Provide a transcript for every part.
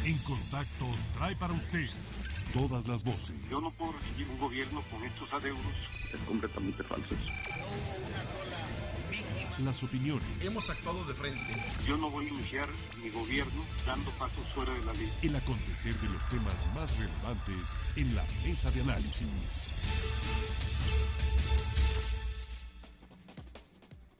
En Contacto trae para usted todas las voces. Yo no puedo recibir un gobierno con estos adeudos. Es completamente falso eso. Las opiniones. Hemos actuado de frente. Yo no voy a iniciar mi gobierno dando pasos fuera de la ley. El acontecer de los temas más relevantes en la mesa de análisis.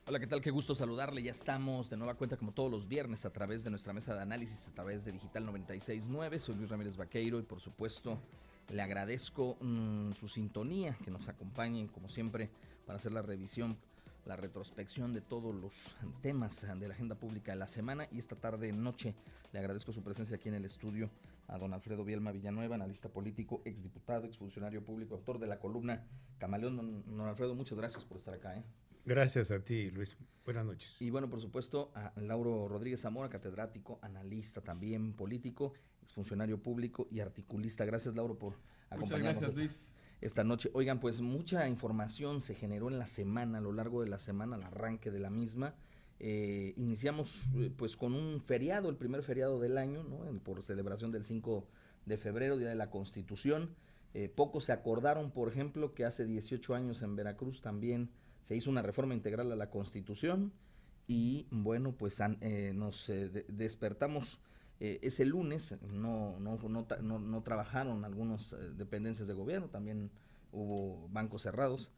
Hola, ¿qué tal? Qué gusto saludarle. Ya estamos de nueva cuenta como todos los viernes a través de nuestra mesa de análisis, a través de Digital 96.9. Soy Luis Ramírez Vaqueiro y por supuesto le agradezco su sintonía, que nos acompañen como siempre para hacer la revisión, la retrospección de todos los temas de la agenda pública de la semana. Y esta tarde noche le agradezco su presencia aquí en el estudio a don Alfredo Bielma Villanueva, analista político, exdiputado, exfuncionario público, autor de la columna Camaleón. Don Alfredo, muchas gracias por estar acá. Gracias a ti, Luis. Buenas noches. Y bueno, por supuesto, a Lauro Rodríguez Zamora, catedrático, analista también político, exfuncionario público y articulista. Gracias, Lauro, por acompañarnos. Muchas gracias, Luis. Esta noche. Oigan, pues mucha información se generó en la semana, a lo largo de la semana, al arranque de la misma. Iniciamos pues con un feriado, el primer feriado del año, ¿no? Por celebración del 5 de febrero, Día de la Constitución. Pocos se acordaron, por ejemplo, que hace 18 años en Veracruz también se hizo una reforma integral a la Constitución y bueno, pues nos despertamos ese lunes, no trabajaron algunas dependencias de gobierno, también hubo bancos cerrados.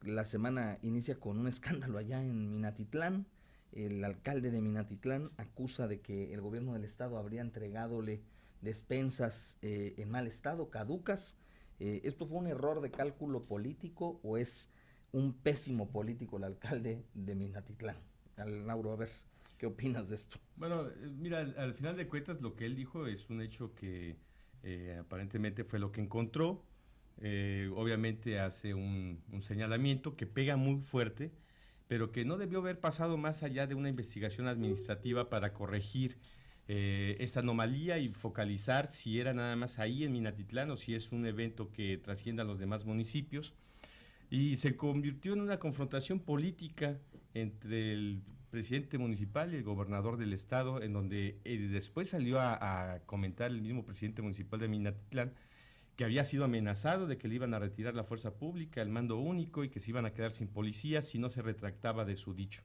La semana inicia con un escándalo allá en Minatitlán. El alcalde de Minatitlán acusa de que el gobierno del estado habría entregadole despensas en mal estado, caducas. ¿Esto fue un error de cálculo político o es un pésimo político el alcalde de Minatitlán? Lauro, a ver, ¿qué opinas de esto? Bueno, mira, al final de cuentas lo que él dijo es un hecho que aparentemente fue lo que encontró. Obviamente hace un señalamiento que pega muy fuerte, pero que no debió haber pasado más allá de una investigación administrativa para corregir esta anomalía y focalizar si era nada más ahí en Minatitlán o si es un evento que trascienda a los demás municipios. Y se convirtió en una confrontación política entre el presidente municipal y el gobernador del estado, en donde después salió a comentar el mismo presidente municipal de Minatitlán que había sido amenazado de que le iban a retirar la fuerza pública, el mando único, y que se iban a quedar sin policías si no se retractaba de su dicho.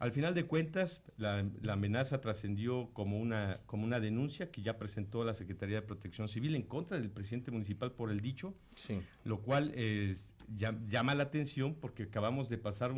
Al final de cuentas, la amenaza trascendió como una denuncia que ya presentó la Secretaría de Protección Civil en contra del presidente municipal por el dicho, Sí. Lo cual llama la atención porque acabamos de pasar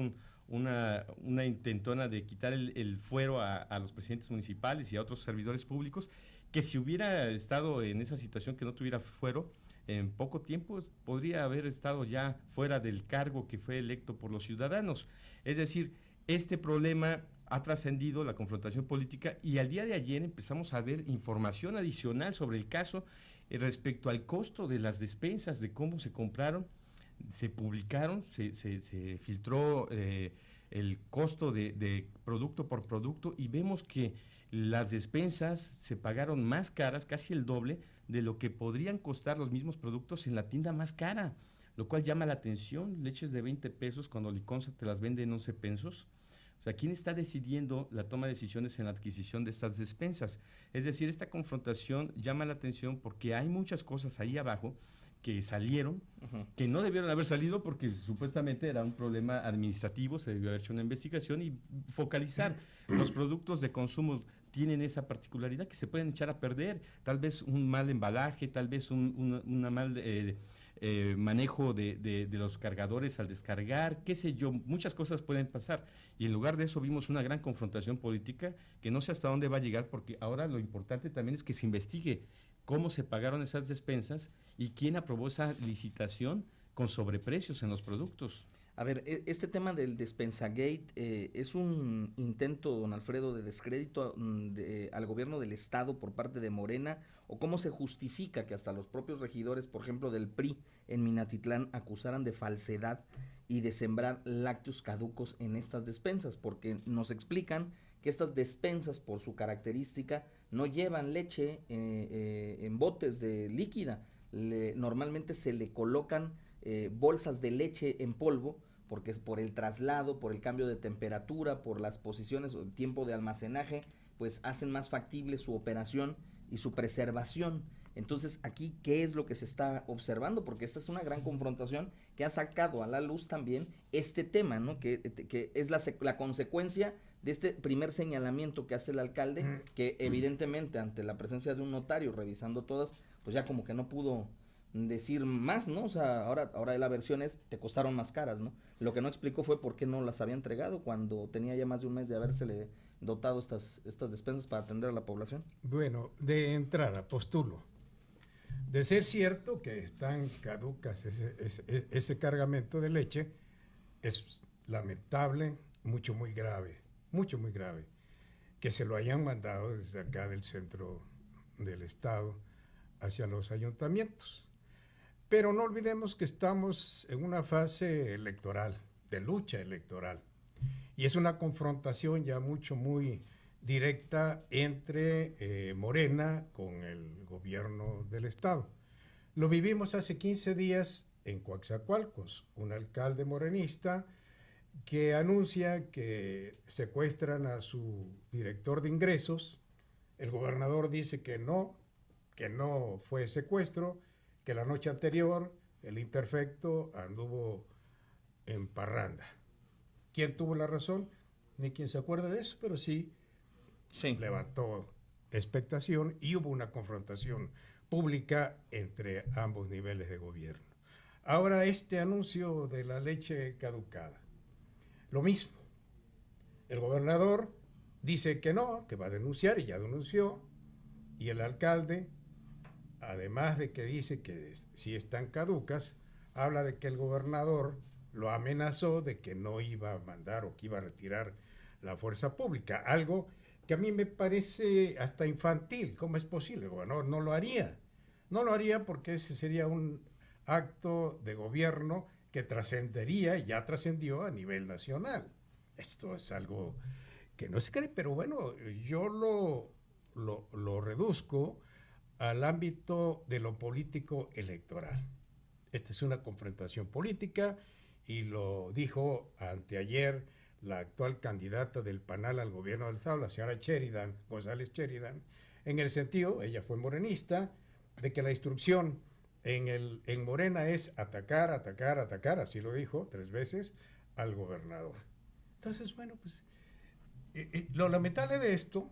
una intentona de quitar el fuero a los presidentes municipales y a otros servidores públicos, que si hubiera estado en esa situación que no tuviera fuero, en poco tiempo podría haber estado ya fuera del cargo que fue electo por los ciudadanos. Es decir, este problema ha trascendido la confrontación política y al día de ayer empezamos a ver información adicional sobre el caso respecto al costo de las despensas, de cómo se compraron, se publicaron, se filtró el costo de producto por producto y vemos que las despensas se pagaron más caras, casi el doble, de lo que podrían costar los mismos productos en la tienda más cara, lo cual llama la atención. Leches de 20 pesos cuando Liconza te las vende en 11 pesos. O sea, ¿quién está decidiendo la toma de decisiones en la adquisición de estas despensas? Es decir, esta confrontación llama la atención porque hay muchas cosas ahí abajo que salieron, que no debieron haber salido porque supuestamente era un problema administrativo, se debió haber hecho una investigación y focalizar. Los productos de consumo tienen esa particularidad que se pueden echar a perder, tal vez un mal embalaje, tal vez un mal manejo de los cargadores al descargar, qué sé yo, muchas cosas pueden pasar. Y en lugar de eso vimos una gran confrontación política que no sé hasta dónde va a llegar, porque ahora lo importante también es que se investigue cómo se pagaron esas despensas y quién aprobó esa licitación con sobreprecios en los productos. A ver, este tema del Despensagate es un intento, don Alfredo, de descrédito al gobierno del estado por parte de Morena, o cómo se justifica que hasta los propios regidores, por ejemplo, del PRI en Minatitlán acusaran de falsedad y de sembrar lácteos caducos en estas despensas, porque nos explican que estas despensas, por su característica, no llevan leche en botes de líquida. Normalmente se le colocan bolsas de leche en polvo, porque es por el traslado, por el cambio de temperatura, por las posiciones o el tiempo de almacenaje, pues hacen más factible su operación y su preservación. Entonces, aquí, ¿qué es lo que se está observando? Porque esta es una gran confrontación que ha sacado a la luz también este tema, ¿no? Que es la consecuencia de este primer señalamiento que hace el alcalde, que evidentemente ante la presencia de un notario revisando todas, pues ya como que no pudo decir más, ¿no? O sea, ahora la versión es, te costaron más caras, ¿no? Lo que no explicó fue por qué no las había entregado cuando tenía ya más de un mes de habérsele dotado estas despensas para atender a la población. Bueno, de entrada, postulo. De ser cierto que están caducas ese cargamento de leche, es lamentable, muy grave, muy grave, que se lo hayan mandado desde acá del centro del estado hacia los ayuntamientos. Pero no olvidemos que estamos en una fase electoral, de lucha electoral, y es una confrontación ya muy directa entre Morena con el gobierno del estado. Lo vivimos hace 15 días en Coatzacoalcos, un alcalde morenista que anuncia que secuestran a su director de ingresos. El gobernador dice que no fue secuestro, que la noche anterior el interfecto anduvo en parranda. ¿Quién tuvo la razón? Ni quien se acuerda de eso, pero sí levantó expectación y hubo una confrontación pública entre ambos niveles de gobierno. Ahora este anuncio de la leche caducada, lo mismo. El gobernador dice que no, que va a denunciar y ya denunció, y el alcalde, además de que dice que sí están caducas, habla de que el gobernador lo amenazó de que no iba a mandar o que iba a retirar la fuerza pública, algo que a mí me parece hasta infantil. ¿Cómo es posible? El gobernador no lo haría. No lo haría porque ese sería un acto de gobierno que trascendería, y ya trascendió a nivel nacional. Esto es algo que no se cree, pero bueno, yo lo reduzco al ámbito de lo político electoral. Esta es una confrontación política y lo dijo anteayer la actual candidata del PANAL al gobierno del estado, la señora González Sheridan, en el sentido, ella fue morenista, de que la instrucción en Morena es atacar, así lo dijo 3 veces, al gobernador. Entonces, bueno, pues lo lamentable de esto,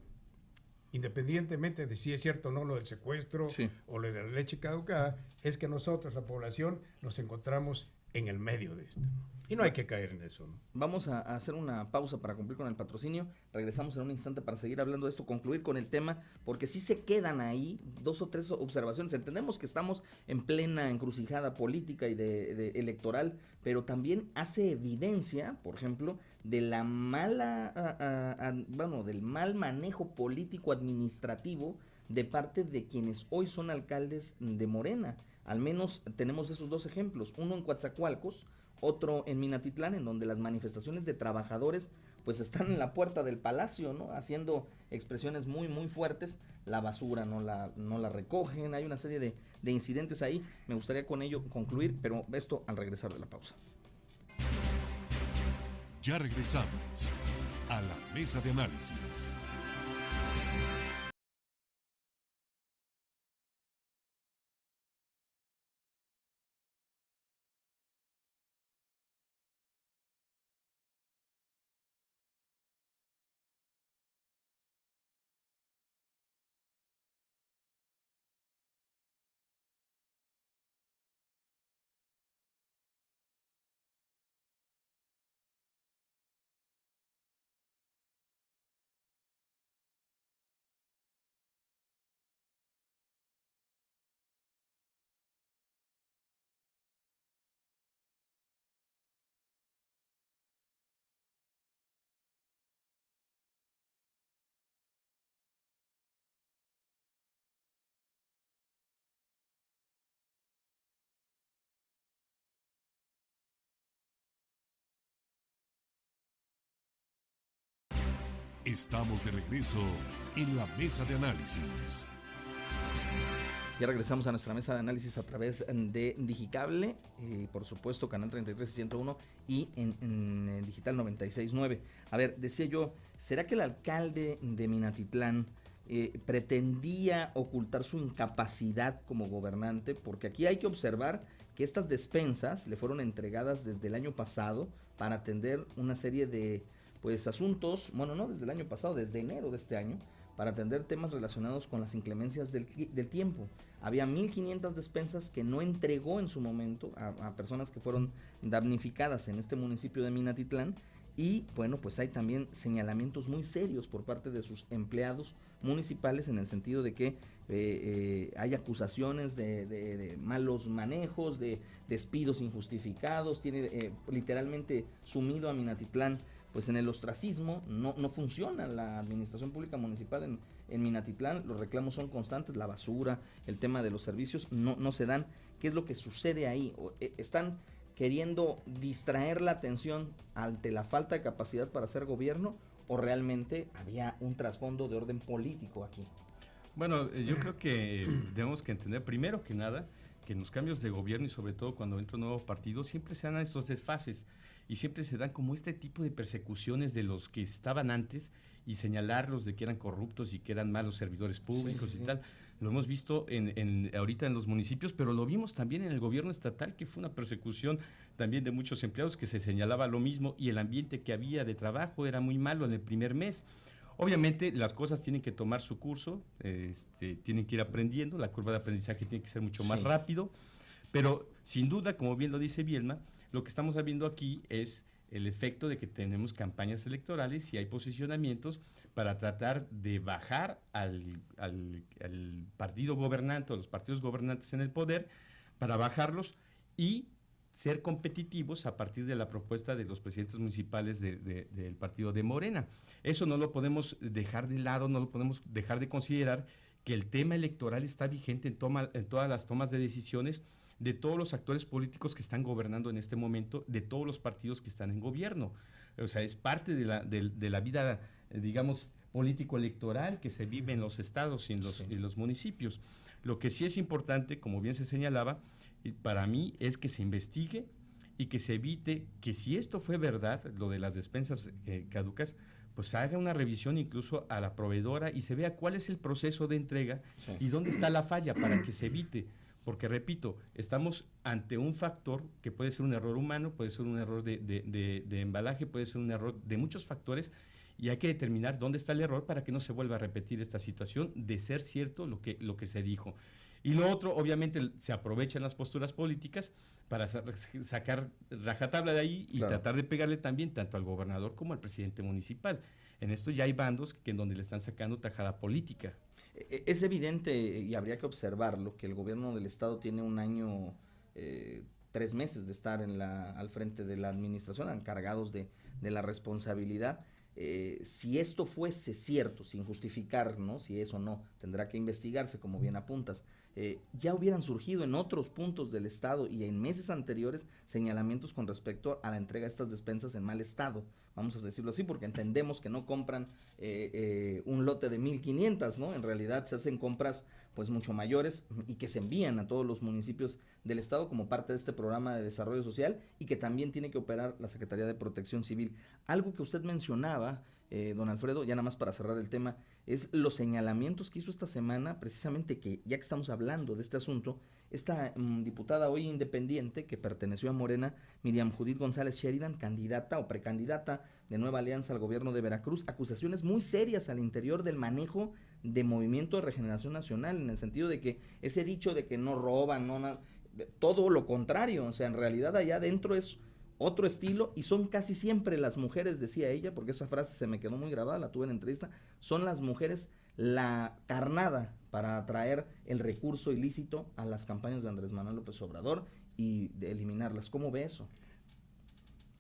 independientemente de si es cierto o no lo del secuestro o lo de la leche caducada, es que nosotros, la población, nos encontramos en el medio de esto. Y no hay que caer en eso, ¿no? Vamos a hacer una pausa para cumplir con el patrocinio. Regresamos en un instante para seguir hablando de esto, concluir con el tema, porque sí se quedan ahí 2 o 3 observaciones. Entendemos que estamos en plena encrucijada política y de electoral, pero también hace evidencia, por ejemplo, de la del mal manejo político administrativo de parte de quienes hoy son alcaldes de Morena. Al menos tenemos esos 2 ejemplos, uno en Coatzacoalcos, otro en Minatitlán, en donde las manifestaciones de trabajadores pues están en la puerta del palacio, ¿no? Haciendo expresiones muy fuertes. La basura no la recogen, hay una serie de incidentes ahí. Me gustaría con ello concluir, pero esto al regresar de la pausa. Ya regresamos a la mesa de análisis. Estamos de regreso en la mesa de análisis. Ya regresamos a nuestra mesa de análisis a través de Digicable, por supuesto, Canal 33 y 101 y en Digital 96.9. A ver, decía yo, ¿será que el alcalde de Minatitlán pretendía ocultar su incapacidad como gobernante? Porque aquí hay que observar que estas despensas le fueron entregadas desde el año pasado para atender una serie de asuntos, bueno, no desde el año pasado, desde enero de este año, para atender temas relacionados con las inclemencias del tiempo. Había 1,500 despensas que no entregó en su momento a personas que fueron damnificadas en este municipio de Minatitlán, y bueno, pues hay también señalamientos muy serios por parte de sus empleados municipales en el sentido de que hay acusaciones de malos manejos, de despidos injustificados. Tiene literalmente sumido a Minatitlán pues en el ostracismo. No funciona la administración pública municipal en Minatitlán. Los reclamos son constantes, la basura, el tema de los servicios no se dan. ¿Qué es lo que sucede ahí? Están queriendo distraer la atención ante la falta de capacidad para hacer gobierno, o realmente había un trasfondo de orden político aquí. Bueno, yo creo que debemos que entender primero que nada que en los cambios de gobierno y sobre todo cuando entra un nuevo partido siempre se dan estos desfases y siempre se dan como este tipo de persecuciones de los que estaban antes y señalarlos de que eran corruptos y que eran malos servidores públicos y tal. Lo hemos visto ahorita en los municipios, pero lo vimos también en el gobierno estatal, que fue una persecución también de muchos empleados, que se señalaba lo mismo, y el ambiente que había de trabajo era muy malo en el primer mes. Obviamente las cosas tienen que tomar su curso, tienen que ir aprendiendo, la curva de aprendizaje tiene que ser mucho más rápido, pero sin duda, como bien lo dice Bielma, lo que estamos viendo aquí es el efecto de que tenemos campañas electorales y hay posicionamientos para tratar de bajar al partido gobernante o los partidos gobernantes en el poder, para bajarlos y ser competitivos a partir de la propuesta de los presidentes municipales del partido de Morena. Eso no lo podemos dejar de lado, no lo podemos dejar de considerar, que el tema electoral está vigente en todas las tomas de decisiones de todos los actores políticos que están gobernando en este momento, de todos los partidos que están en gobierno. O sea, es parte de la vida, digamos, político-electoral que se vive en los estados y en los municipios. Lo que sí es importante, como bien se señalaba, para mí es que se investigue y que se evite que, si esto fue verdad, lo de las despensas caducas, pues haga una revisión incluso a la proveedora y se vea cuál es el proceso de entrega y dónde está la falla para que se evite. Porque, repito, estamos ante un factor que puede ser un error humano, puede ser un error de embalaje, puede ser un error de muchos factores, y hay que determinar dónde está el error para que no se vuelva a repetir esta situación, de ser cierto lo que se dijo. Y lo otro, obviamente, se aprovechan las posturas políticas para sacar rajatabla de ahí y tratar de pegarle también tanto al gobernador como al presidente municipal. En esto ya hay bandos en donde le están sacando tajada política. Es evidente, y habría que observarlo, que el gobierno del estado tiene un año, 3 meses de estar al frente de la administración, encargados de la responsabilidad. Si esto fuese cierto, sin justificar, ¿no?, si es o no, tendrá que investigarse, como bien apuntas. Ya hubieran surgido en otros puntos del estado y en meses anteriores señalamientos con respecto a la entrega de estas despensas en mal estado, vamos a decirlo así, porque entendemos que no compran un lote de 1,500, ¿no? En realidad se hacen compras pues mucho mayores y que se envían a todos los municipios del estado como parte de este programa de desarrollo social, y que también tiene que operar la Secretaría de Protección Civil. Algo que usted mencionaba, don Alfredo, ya nada más para cerrar el tema, es los señalamientos que hizo esta semana, precisamente, que ya que estamos hablando de este asunto, esta diputada hoy independiente que perteneció a Morena, Miriam Judith González Sheridan, candidata o precandidata de Nueva Alianza al gobierno de Veracruz, acusaciones muy serias al interior del manejo de Movimiento de Regeneración Nacional, en el sentido de que ese dicho de que no roban, todo lo contrario, o sea, en realidad allá adentro es otro estilo, y son casi siempre las mujeres, decía ella, porque esa frase se me quedó muy grabada, la tuve en entrevista, son las mujeres la carnada para atraer el recurso ilícito a las campañas de Andrés Manuel López Obrador y de eliminarlas. ¿Cómo ve eso?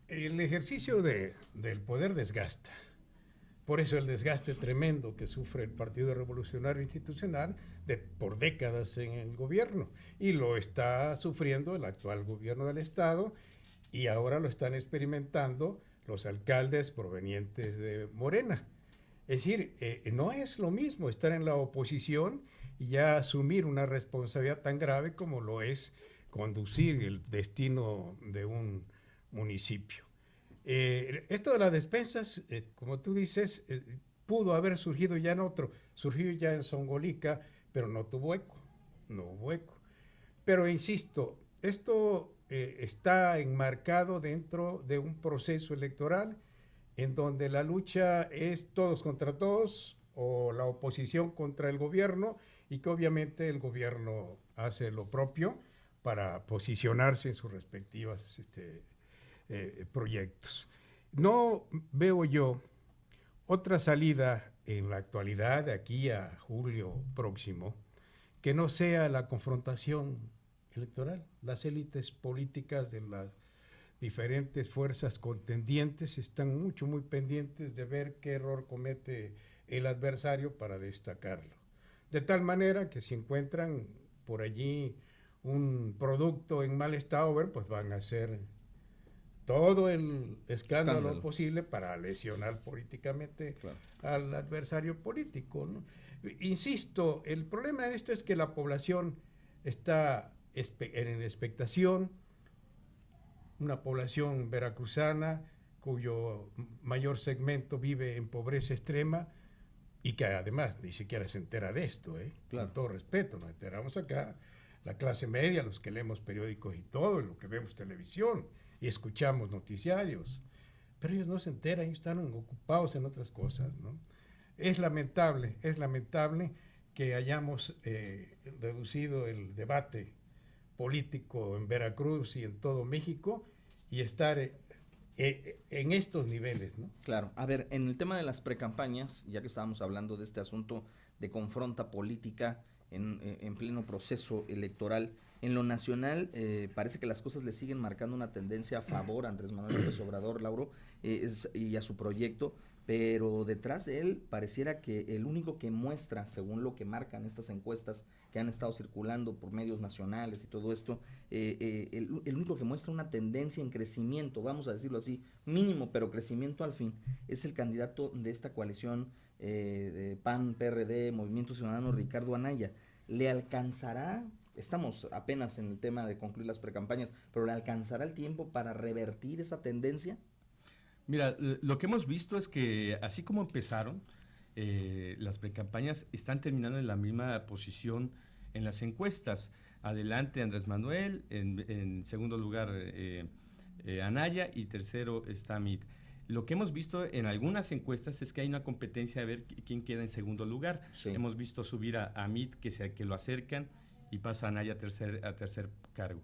El ejercicio del poder desgasta. Por eso el desgaste tremendo que sufre el Partido Revolucionario Institucional por décadas en el gobierno, y lo está sufriendo el actual gobierno del estado, y ahora lo están experimentando los alcaldes provenientes de Morena. Es decir, no es lo mismo estar en la oposición y ya asumir una responsabilidad tan grave como lo es conducir el destino de un municipio. Esto de las despensas, como tú dices, pudo haber surgido ya en otro, surgió ya en Zongolica, pero no tuvo eco, no hubo eco. Pero insisto, esto está enmarcado dentro de un proceso electoral en donde la lucha es todos contra todos o la oposición contra el gobierno, y que obviamente el gobierno hace lo propio para posicionarse en sus respectivas proyectos. No veo yo otra salida en la actualidad, de aquí a julio próximo, que no sea la confrontación electoral. Las élites políticas de las diferentes fuerzas contendientes están muy pendientes de ver qué error comete el adversario para destacarlo. De tal manera que si encuentran por allí un producto en mal estado, bueno, pues van a hacer todo el escándalo posible para lesionar políticamente al adversario político, ¿no? Insisto, el problema en esto es que la población está en expectación, una población veracruzana cuyo mayor segmento vive en pobreza extrema y que además ni siquiera se entera de esto, con todo respeto, nos enteramos acá, la clase media, los que leemos periódicos y todo, lo que vemos televisión y escuchamos noticiarios, pero ellos no se enteran, ellos están ocupados en otras cosas, ¿no? Es lamentable que hayamos reducido el debate político en Veracruz y en todo México y estar en estos niveles, ¿no? Claro. A ver, en el tema de las precampañas, ya que estábamos hablando de este asunto de confronta política en pleno proceso electoral, en lo nacional parece que las cosas le siguen marcando una tendencia a favor a Andrés Manuel López Obrador, Lauro, y a su proyecto, pero detrás de él pareciera que el único que muestra, según lo que marcan estas encuestas que han estado circulando por medios nacionales y todo esto, el único que muestra una tendencia en crecimiento, vamos a decirlo así, mínimo, pero crecimiento al fin, es el candidato de esta coalición de PAN, PRD, Movimiento Ciudadano, Ricardo Anaya. ¿Le alcanzará? Estamos apenas en el tema de concluir las precampañas, pero ¿le alcanzará el tiempo para revertir esa tendencia? Mira, lo que hemos visto es que así como empezaron, las precampañas están terminando en la misma posición en las encuestas. Adelante Andrés Manuel, en segundo lugar Anaya y tercero está Meade. Lo que hemos visto en algunas encuestas es que hay una competencia de ver quién queda en segundo lugar. Sí. Hemos visto subir a Meade, que lo acercan, y pasa a Anaya a tercer cargo.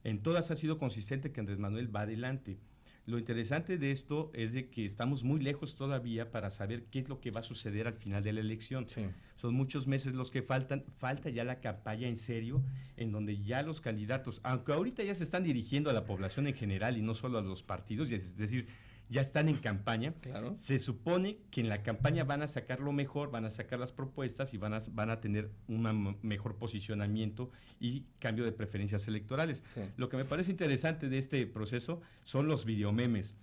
En todas ha sido consistente que Andrés Manuel va adelante. Lo interesante de esto es de que estamos muy lejos todavía para saber qué es lo que va a suceder al final de la elección. Sí. Son muchos meses los que falta ya la campaña en serio, en donde ya los candidatos, aunque ahorita ya se están dirigiendo a la población en general y no solo a los partidos, es decir, ya están en campaña. Claro. Se supone que en la campaña van a sacar lo mejor, van a sacar las propuestas y van a tener un mejor posicionamiento y cambio de preferencias electorales. Sí. Lo que me parece interesante de este proceso son los videomemes.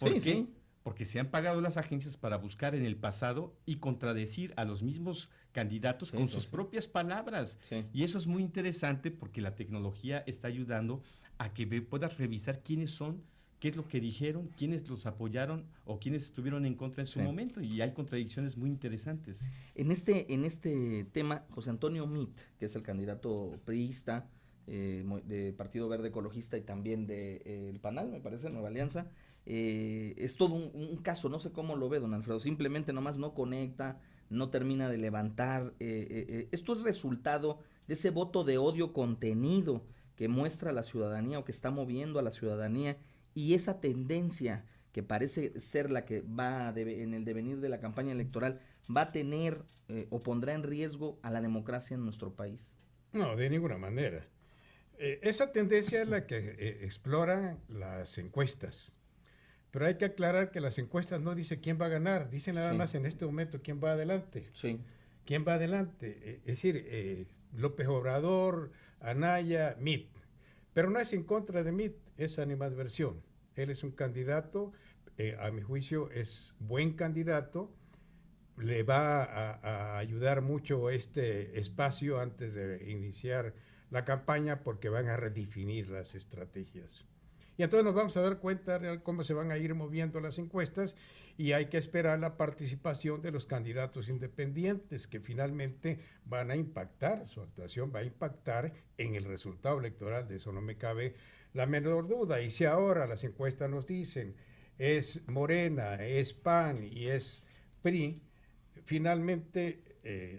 ¿Por qué? Sí. Porque se han pagado las agencias para buscar en el pasado y contradecir a los mismos candidatos con sus propias palabras. Sí. Y eso es muy interesante porque la tecnología está ayudando a que puedas revisar quiénes son, qué es lo que dijeron, quiénes los apoyaron o quiénes estuvieron en contra en su momento, y hay contradicciones muy interesantes. En este tema, José Antonio Meade, que es el candidato priista de Partido Verde Ecologista y también del PANAL, me parece, Nueva Alianza, es todo un caso, no sé cómo lo ve don Alfredo, simplemente nomás no conecta, no termina de levantar. Esto es resultado de ese voto de odio contenido que muestra la ciudadanía o que está moviendo a la ciudadanía, y esa tendencia que parece ser la que va en el devenir de la campaña electoral va a tener o pondrá en riesgo a la democracia en nuestro país. No, de ninguna manera. Esa tendencia es la que exploran las encuestas. Pero hay que aclarar que las encuestas no dicen quién va a ganar, dicen nada más en este momento quién va adelante. Sí. ¿Quién va adelante? Es decir, López Obrador, Anaya, Meade. Pero no es en contra de Meade, es animadversión. Él es un candidato, a mi juicio es buen candidato, le va a ayudar mucho este espacio antes de iniciar la campaña, porque van a redefinir las estrategias. Y entonces nos vamos a dar cuenta de cómo se van a ir moviendo las encuestas, y hay que esperar la participación de los candidatos independientes, que finalmente van a impactar, su actuación va a impactar en el resultado electoral, de eso no me cabe la menor duda. Y si ahora las encuestas nos dicen es Morena, es PAN y es PRI, finalmente,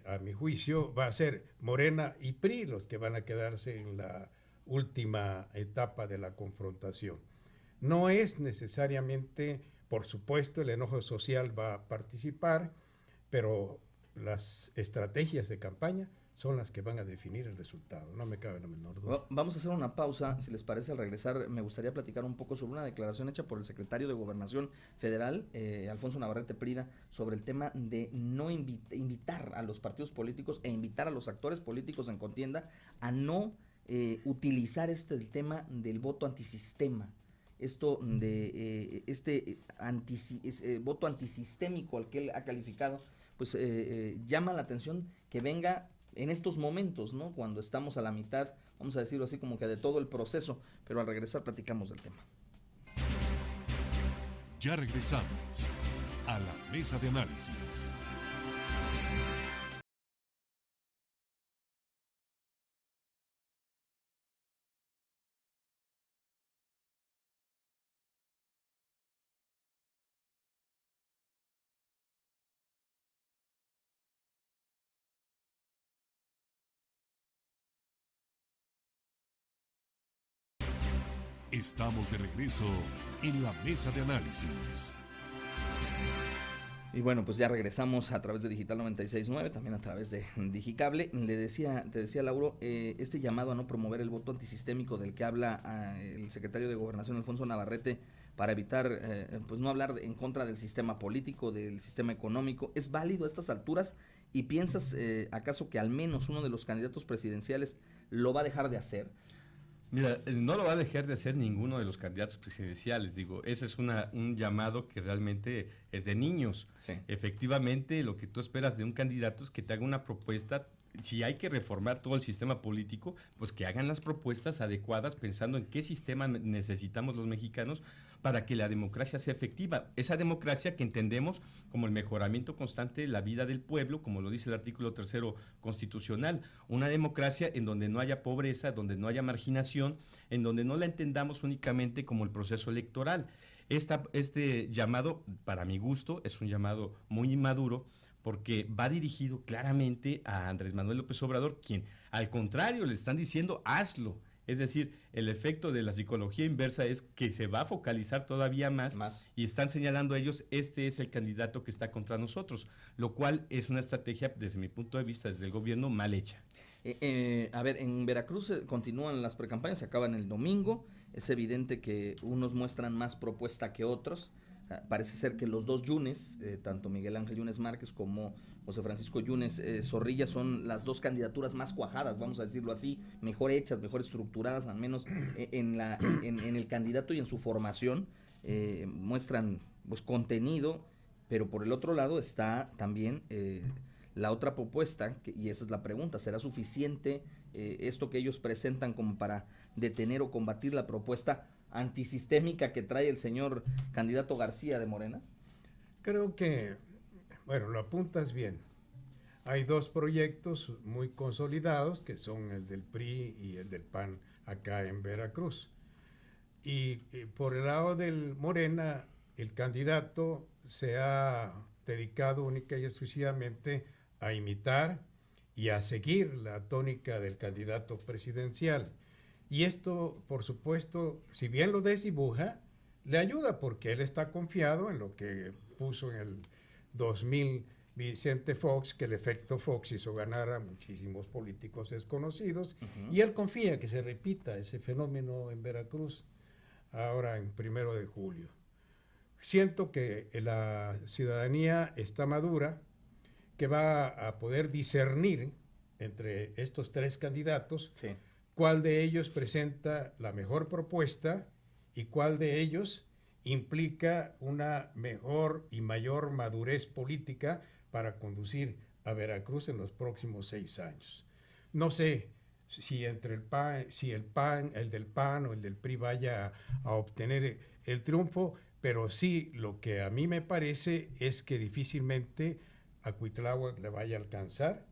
a mi juicio, va a ser Morena y PRI los que van a quedarse en la última etapa de la confrontación. No es necesariamente, por supuesto, el enojo social va a participar, pero las estrategias de campaña son las que van a definir el resultado, no me cabe la menor duda. Vamos a hacer una pausa, si les parece. Al regresar me gustaría platicar un poco sobre una declaración hecha por el secretario de Gobernación Federal, Alfonso Navarrete Prida, sobre el tema de no invitar a los partidos políticos e invitar a los actores políticos en contienda a no utilizar el tema del voto antisistema. Esto de voto antisistémico al que él ha calificado, pues llama la atención que venga en estos momentos, ¿no? Cuando estamos a la mitad, vamos a decirlo así, como que de todo el proceso, pero al regresar platicamos del tema. Ya regresamos a la mesa de análisis. Estamos de regreso en la mesa de análisis. Y bueno, pues ya regresamos a través de Digital 96.9, también a través de Digicable. Te decía Lauro, este llamado a no promover el voto antisistémico del que habla el secretario de Gobernación Alfonso Navarrete, para evitar, pues no hablar en contra del sistema político, del sistema económico, ¿es válido a estas alturas? ¿Y piensas acaso que al menos uno de los candidatos presidenciales lo va a dejar de hacer? Mira, no lo va a dejar de hacer ninguno de los candidatos presidenciales, digo, ese es un llamado que realmente es de niños. Sí. Efectivamente, lo que tú esperas de un candidato es que te haga una propuesta. Si hay que reformar todo el sistema político, pues que hagan las propuestas adecuadas pensando en qué sistema necesitamos los mexicanos para que la democracia sea efectiva. Esa democracia que entendemos como el mejoramiento constante de la vida del pueblo, como lo dice el artículo 3 constitucional. Una democracia en donde no haya pobreza, donde no haya marginación, en donde no la entendamos únicamente como el proceso electoral. Este llamado, para mi gusto, es un llamado muy inmaduro, porque va dirigido claramente a Andrés Manuel López Obrador, quien al contrario le están diciendo hazlo. Es decir, el efecto de la psicología inversa es que se va a focalizar todavía más. Y están señalando a ellos, este es el candidato que está contra nosotros, lo cual es una estrategia, desde mi punto de vista, desde el gobierno, mal hecha. A ver, en Veracruz continúan las precampañas, se acaban el domingo. Es evidente que unos muestran más propuesta que otros. Parece ser que los dos Yunes, tanto Miguel Ángel Yunes Márquez como José Francisco Yunes Zorrilla, son las dos candidaturas más cuajadas, vamos a decirlo así, mejor hechas, mejor estructuradas, al menos en el candidato y en su formación. Muestran pues contenido, pero por el otro lado está también la otra propuesta, y esa es la pregunta: ¿será suficiente esto que ellos presentan como para detener o combatir la propuesta antisistémica que trae el señor candidato García de Morena? Creo que, bueno, lo apuntas bien. Hay dos proyectos muy consolidados, que son el del PRI y el del PAN acá en Veracruz. Y por el lado del Morena, el candidato se ha dedicado única y exclusivamente a imitar y a seguir la tónica del candidato presidencial. Y esto, por supuesto, si bien lo desdibuja, le ayuda, porque él está confiado en lo que puso en el 2000 Vicente Fox, que el efecto Fox hizo ganar a muchísimos políticos desconocidos, y él confía que se repita ese fenómeno en Veracruz ahora en 1 de julio. Siento que la ciudadanía está madura, que va a poder discernir entre estos tres candidatos, sí, cuál de ellos presenta la mejor propuesta y cuál de ellos implica una mejor y mayor madurez política para conducir a Veracruz en los próximos 6 años. No sé si entre el del PAN o el del PRI vaya a obtener el triunfo, pero sí lo que a mí me parece es que difícilmente a Cuitláhuac le vaya a alcanzar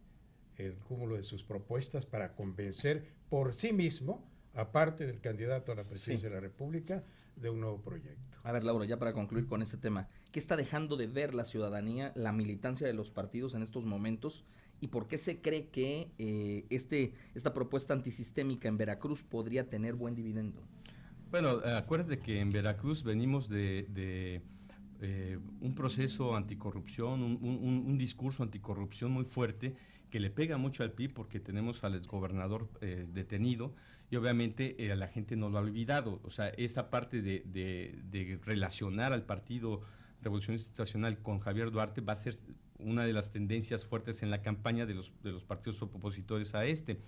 el cúmulo de sus propuestas para convencer por sí mismo, aparte del candidato a la presidencia de la República, de un nuevo proyecto. A ver, Laura, ya para concluir con este tema, ¿qué está dejando de ver la ciudadanía, la militancia de los partidos en estos momentos? ¿Y por qué se cree que esta propuesta antisistémica en Veracruz podría tener buen dividendo? Bueno, acuérdate que en Veracruz venimos de un proceso anticorrupción, un discurso anticorrupción muy fuerte que le pega mucho al PRI porque tenemos al exgobernador detenido y obviamente la gente no lo ha olvidado. O sea, esta parte de relacionar al Partido Revolución Institucional con Javier Duarte va a ser una de las tendencias fuertes en la campaña de los partidos opositores a este.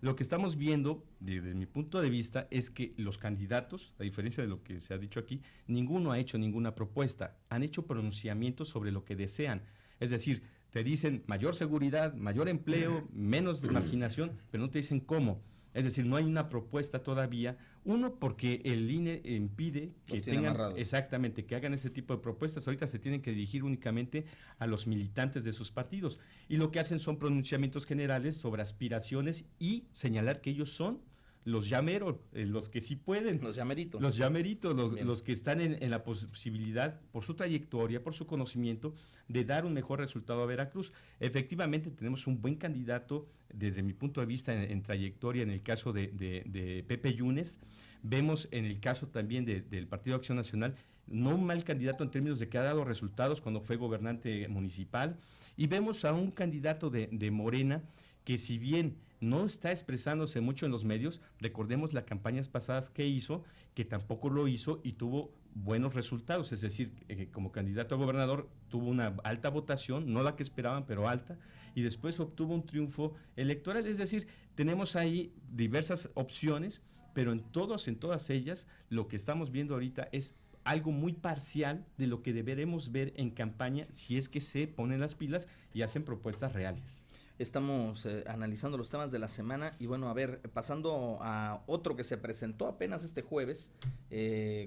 Lo que estamos viendo, desde mi punto de vista, es que los candidatos, a diferencia de lo que se ha dicho aquí, ninguno ha hecho ninguna propuesta. Han hecho pronunciamientos sobre lo que desean. Es decir, te dicen mayor seguridad, mayor empleo, menos marginación, pero no te dicen cómo. Es decir, no hay una propuesta todavía. Uno, porque el INE impide que tengan, exactamente, que hagan ese tipo de propuestas. Ahorita se tienen que dirigir únicamente a los militantes de sus partidos. Y lo que hacen son pronunciamientos generales sobre aspiraciones y señalar que ellos son los llameros, los que sí pueden. Los llameritos. Los llameritos, los que están en la posibilidad, por su trayectoria, por su conocimiento, de dar un mejor resultado a Veracruz. Efectivamente, tenemos un buen candidato, desde mi punto de vista, en trayectoria, en el caso de Pepe Yunes. Vemos en el caso también del Partido Acción Nacional, no un mal candidato en términos de que ha dado resultados cuando fue gobernante municipal. Y vemos a un candidato de Morena que, si bien no está expresándose mucho en los medios, recordemos las campañas pasadas que hizo, que tampoco lo hizo y tuvo buenos resultados, es decir, como candidato a gobernador tuvo una alta votación, no la que esperaban, pero alta, y después obtuvo un triunfo electoral. Es decir, tenemos ahí diversas opciones, pero en todas ellas lo que estamos viendo ahorita es algo muy parcial de lo que deberemos ver en campaña si es que se ponen las pilas y hacen propuestas reales. Estamos analizando los temas de la semana y bueno, a ver, pasando a otro que se presentó apenas este jueves,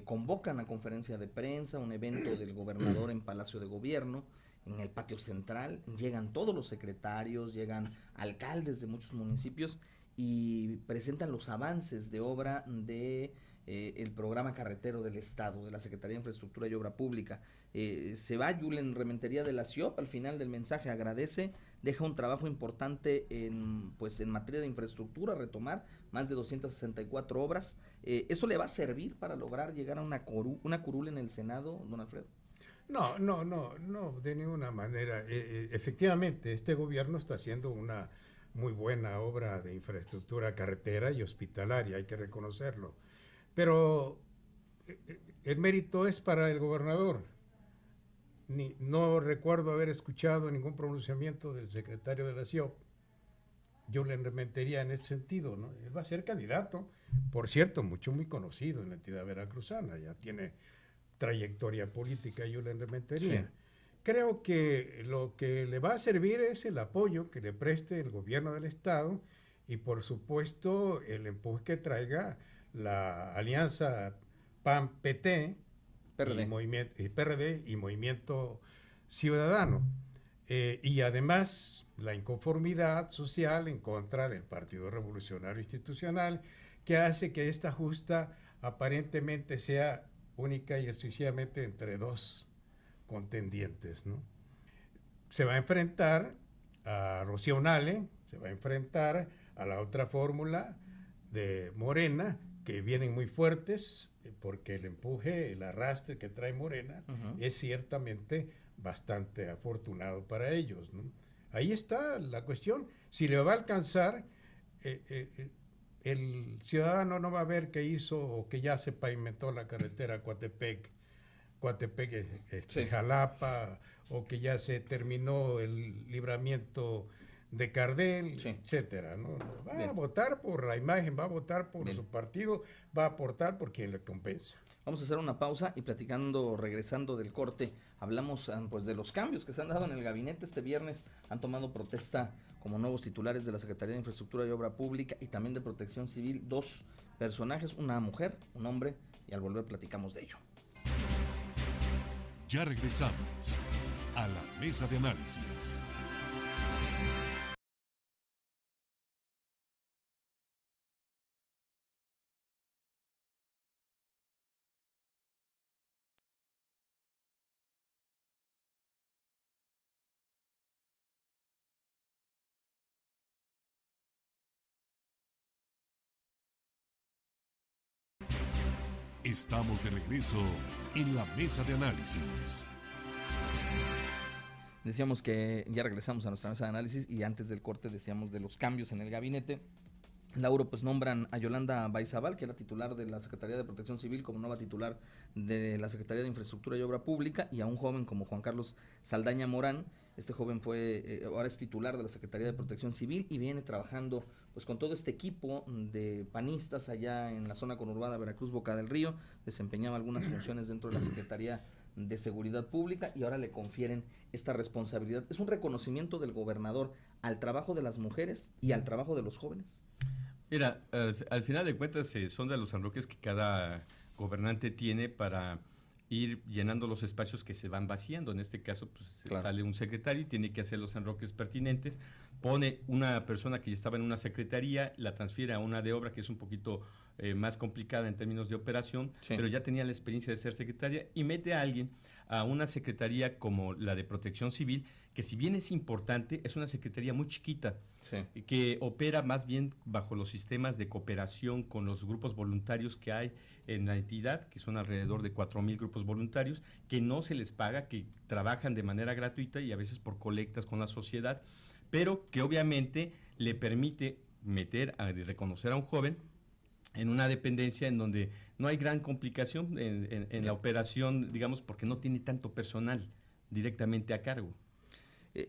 convocan a conferencia de prensa, un evento del gobernador en Palacio de Gobierno, en el patio central, llegan todos los secretarios, llegan alcaldes de muchos municipios y presentan los avances de obra de el programa carretero del Estado, de la Secretaría de Infraestructura y Obra Pública. Se va Yulen Rementería de la CIOP, al final del mensaje agradece, deja un trabajo importante en materia de infraestructura, retomar más de 264 obras. ¿Eso le va a servir para lograr llegar a una curul en el Senado, don Alfredo? No, de ninguna manera. Efectivamente, este gobierno está haciendo una muy buena obra de infraestructura carretera y hospitalaria, hay que reconocerlo. Pero el mérito es para el gobernador. No recuerdo haber escuchado ningún pronunciamiento del secretario de la CIOP. Yo le Rementería en ese sentido, ¿no? Él va a ser candidato, por cierto, muy conocido en la entidad veracruzana, ya tiene trayectoria política Yulen Rementería. Sí. Creo que lo que le va a servir es el apoyo que le preste el gobierno del Estado y, por supuesto, el empuje que traiga la alianza PAN-PT PRD y Movimiento Ciudadano. Y además la inconformidad social en contra del Partido Revolucionario Institucional, que hace que esta justa aparentemente sea única y exclusivamente entre dos contendientes, ¿no? Se va a enfrentar a Rocío Unale, se va a enfrentar a la otra fórmula de Morena, que vienen muy fuertes, porque el empuje, el arrastre que trae Morena es ciertamente bastante afortunado para ellos, ¿no? Ahí está la cuestión. Si le va a alcanzar, el ciudadano no va a ver que hizo o que ya se pavimentó la carretera Coatepec, sí, Jalapa, o que ya se terminó el libramiento de Cardel, sí, etcétera, ¿no? Va a votar por la imagen, va a votar por su partido, va a aportar por quien le compensa. Vamos a hacer una pausa y platicando, regresando del corte, hablamos pues de los cambios que se han dado en el gabinete. Este viernes han tomado protesta como nuevos titulares de la Secretaría de Infraestructura y Obra Pública y también de Protección Civil, 2 personajes, una mujer, un hombre, y al volver platicamos de ello. Ya regresamos a la mesa de análisis. Estamos de regreso en la mesa de análisis. Decíamos que ya regresamos a nuestra mesa de análisis y antes del corte decíamos de los cambios en el gabinete. Lauro, pues nombran a Yolanda Baizabal, que era titular de la Secretaría de Protección Civil, como nueva titular de la Secretaría de Infraestructura y Obra Pública, y a un joven como Juan Carlos Saldaña Morán. Este joven ahora es titular de la Secretaría de Protección Civil y viene trabajando pues con todo este equipo de panistas allá en la zona conurbada Veracruz, Boca del Río. Desempeñaba algunas funciones dentro de la Secretaría de Seguridad Pública y ahora le confieren esta responsabilidad. ¿Es un reconocimiento del gobernador al trabajo de las mujeres y al trabajo de los jóvenes? Mira, al final de cuentas son de los enroques que cada gobernante tiene para ir llenando los espacios que se van vaciando. En este caso, pues claro, sale un secretario y tiene que hacer los enroques pertinentes, pone una persona que ya estaba en una secretaría, la transfiere a una de obra que es un poquito más complicada en términos de operación, sí, pero ya tenía la experiencia de ser secretaria, y mete a alguien a una secretaría como la de Protección Civil, que si bien es importante, es una secretaría muy chiquita, sí, que opera más bien bajo los sistemas de cooperación con los grupos voluntarios que hay en la entidad, que son alrededor de 4,000 grupos voluntarios, que no se les paga, que trabajan de manera gratuita y a veces por colectas con la sociedad, pero que obviamente le permite meter y reconocer a un joven en una dependencia en donde no hay gran complicación en la operación, digamos, porque no tiene tanto personal directamente a cargo.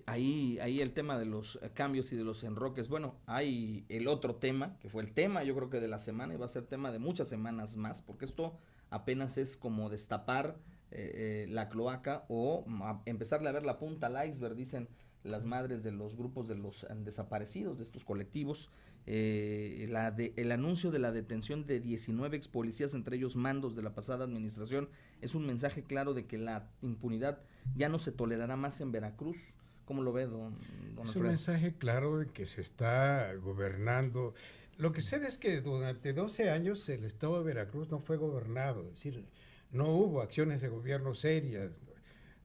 Ahí el tema de los cambios y de los enroques. Bueno, hay el otro tema, que fue el tema yo creo que de la semana y va a ser tema de muchas semanas más, porque esto apenas es como destapar la cloaca o empezarle a ver la punta al iceberg, dicen las madres de los grupos de los desaparecidos, de estos colectivos. El anuncio de la detención de 19 ex policías, entre ellos mandos de la pasada administración, es un mensaje claro de que la impunidad ya no se tolerará más en Veracruz. ¿Cómo lo ve, don Alfredo? Es un mensaje claro de que se está gobernando. Lo que sé es que durante 12 años el estado de Veracruz no fue gobernado, es decir, no hubo acciones de gobierno serias,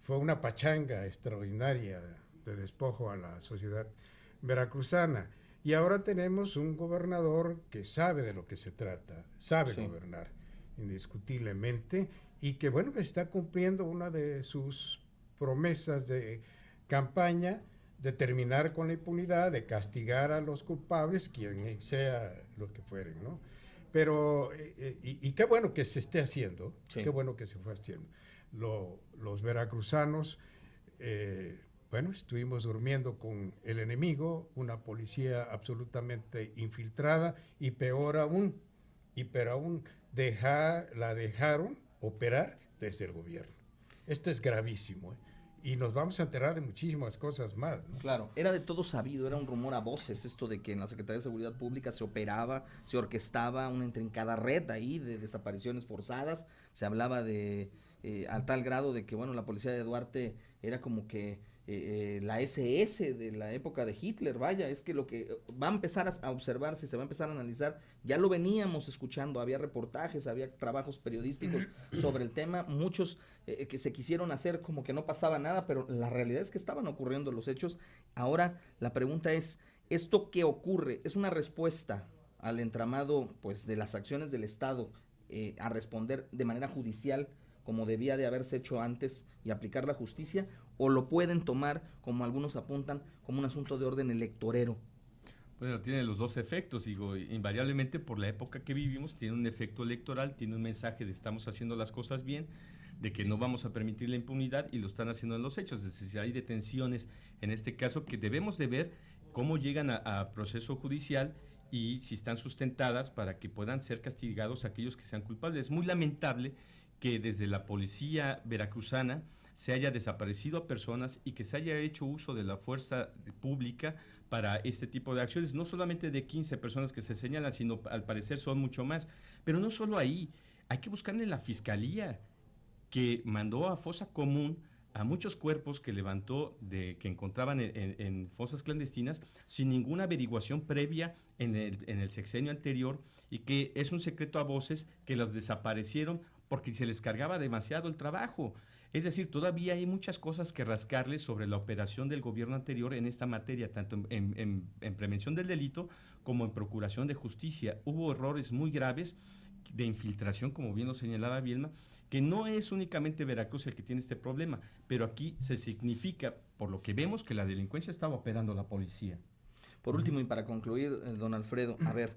fue una pachanga extraordinaria de despojo a la sociedad veracruzana. Y ahora tenemos un gobernador que sabe de lo que se trata, sabe sí, gobernar indiscutiblemente, y que bueno, está cumpliendo una de sus promesas de campaña, de terminar con la impunidad, de castigar a los culpables, quien sea lo que fueren, ¿no? Pero, y qué bueno que se esté haciendo, sí, qué bueno que se fue haciendo. Los veracruzanos, bueno, estuvimos durmiendo con el enemigo, una policía absolutamente infiltrada, y peor aún, la dejaron operar desde el gobierno. Esto es gravísimo, ¿eh? Y nos vamos a enterar de muchísimas cosas más, ¿no? Claro, era de todo sabido, era un rumor a voces esto de que en la Secretaría de Seguridad Pública se operaba, se orquestaba una intrincada red ahí de desapariciones forzadas. Se hablaba de a tal grado de que, bueno, la policía de Duarte era como que la SS de la época de Hitler. Vaya, es que lo que va a empezar a observarse, se va a empezar a analizar, ya lo veníamos escuchando, había reportajes, había trabajos periodísticos sobre el tema, muchos que se quisieron hacer como que no pasaba nada, pero la realidad es que estaban ocurriendo los hechos. Ahora la pregunta es, ¿esto qué ocurre? ¿Es una respuesta al entramado pues de las acciones del Estado a responder de manera judicial como debía de haberse hecho antes y aplicar la justicia, o lo pueden tomar, como algunos apuntan, como un asunto de orden electorero? Bueno, tiene los dos efectos, digo, invariablemente por la época que vivimos, tiene un efecto electoral, tiene un mensaje de estamos haciendo las cosas bien, de que no vamos a permitir la impunidad, y lo están haciendo en los hechos. Es decir, hay detenciones, en este caso, que debemos de ver cómo llegan a proceso judicial y si están sustentadas para que puedan ser castigados aquellos que sean culpables. Es muy lamentable que desde la policía veracruzana se haya desaparecido a personas y que se haya hecho uso de la fuerza pública para este tipo de acciones, no solamente de 15 personas que se señalan, sino al parecer son mucho más. Pero no solo ahí, hay que buscarle la fiscalía, que mandó a fosa común a muchos cuerpos que levantó, que encontraban en fosas clandestinas, sin ninguna averiguación previa en el sexenio anterior, y que es un secreto a voces que las desaparecieron porque se les cargaba demasiado el trabajo. Es decir, todavía hay muchas cosas que rascarle sobre la operación del gobierno anterior en esta materia, tanto en prevención del delito como en procuración de justicia. Hubo errores muy graves de infiltración, como bien lo señalaba Bielma, que no es únicamente Veracruz el que tiene este problema, pero aquí se significa, por lo que vemos, que la delincuencia estaba operando la policía. Por último, y para concluir, don Alfredo, a ver,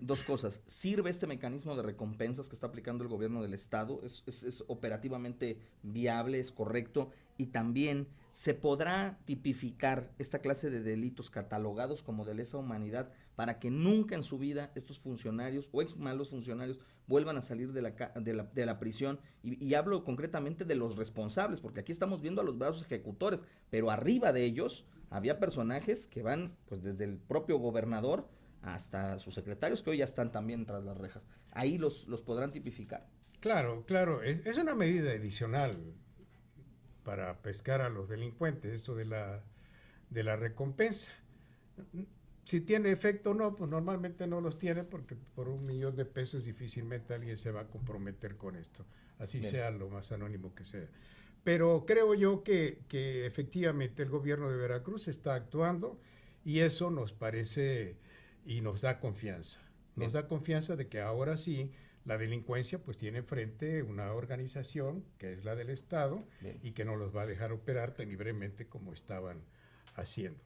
dos cosas. ¿Sirve este mecanismo de recompensas que está aplicando el gobierno del estado? ¿Es operativamente viable, es correcto? Y también, ¿se podrá tipificar esta clase de delitos catalogados como de lesa humanidad para que nunca en su vida estos funcionarios o ex malos funcionarios vuelvan a salir de la prisión? Y hablo concretamente de los responsables, porque aquí estamos viendo a los brazos ejecutores, pero arriba de ellos había personajes que van pues desde el propio gobernador hasta sus secretarios, que hoy ya están también tras las rejas. Ahí los podrán tipificar. Claro, es una medida adicional para pescar a los delincuentes, esto de la recompensa. Si tiene efecto o no, pues normalmente no los tiene, porque por $1,000,000 difícilmente alguien se va a comprometer con esto, así bien, sea lo más anónimo que sea. Pero creo yo que efectivamente el gobierno de Veracruz está actuando, y eso nos parece y nos da confianza. Nos da confianza de que ahora sí la delincuencia pues tiene enfrente una organización que es la del Estado, bien, y que no los va a dejar operar tan libremente como estaban haciendo.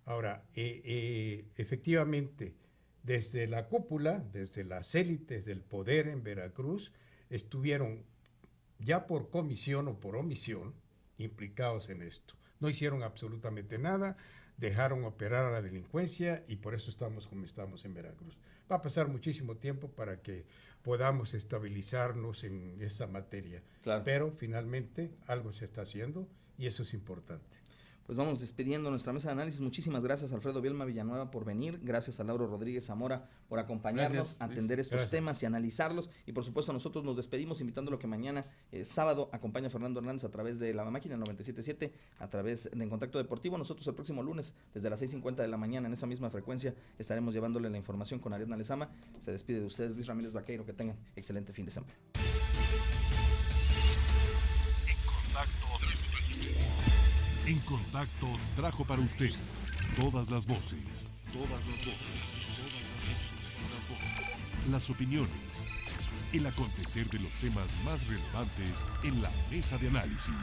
Ahora, efectivamente, desde la cúpula, desde las élites del poder en Veracruz, estuvieron ya por comisión o por omisión implicados en esto. No hicieron absolutamente nada, dejaron operar a la delincuencia, y por eso estamos como estamos en Veracruz. Va a pasar muchísimo tiempo para que podamos estabilizarnos en esa materia, claro, pero finalmente algo se está haciendo y eso es importante. Pues vamos despidiendo nuestra mesa de análisis. Muchísimas gracias a Alfredo Bielma Villanueva por venir, gracias a Lauro Rodríguez Zamora por acompañarnos, a atender estos temas y analizarlos, y por supuesto nosotros nos despedimos invitándolo que mañana, sábado, acompaña a Fernando Hernández a través de La Máquina 97.7, a través de En Contacto Deportivo. Nosotros el próximo lunes, desde las 6:50 de la mañana, en esa misma frecuencia, estaremos llevándole la información con Ariadna Lezama. Se despide de ustedes Luis Ramírez Vaqueiro, que tengan excelente fin de semana. En Contacto trajo para usted todas las voces, las opiniones, el acontecer de los temas más relevantes en la mesa de análisis.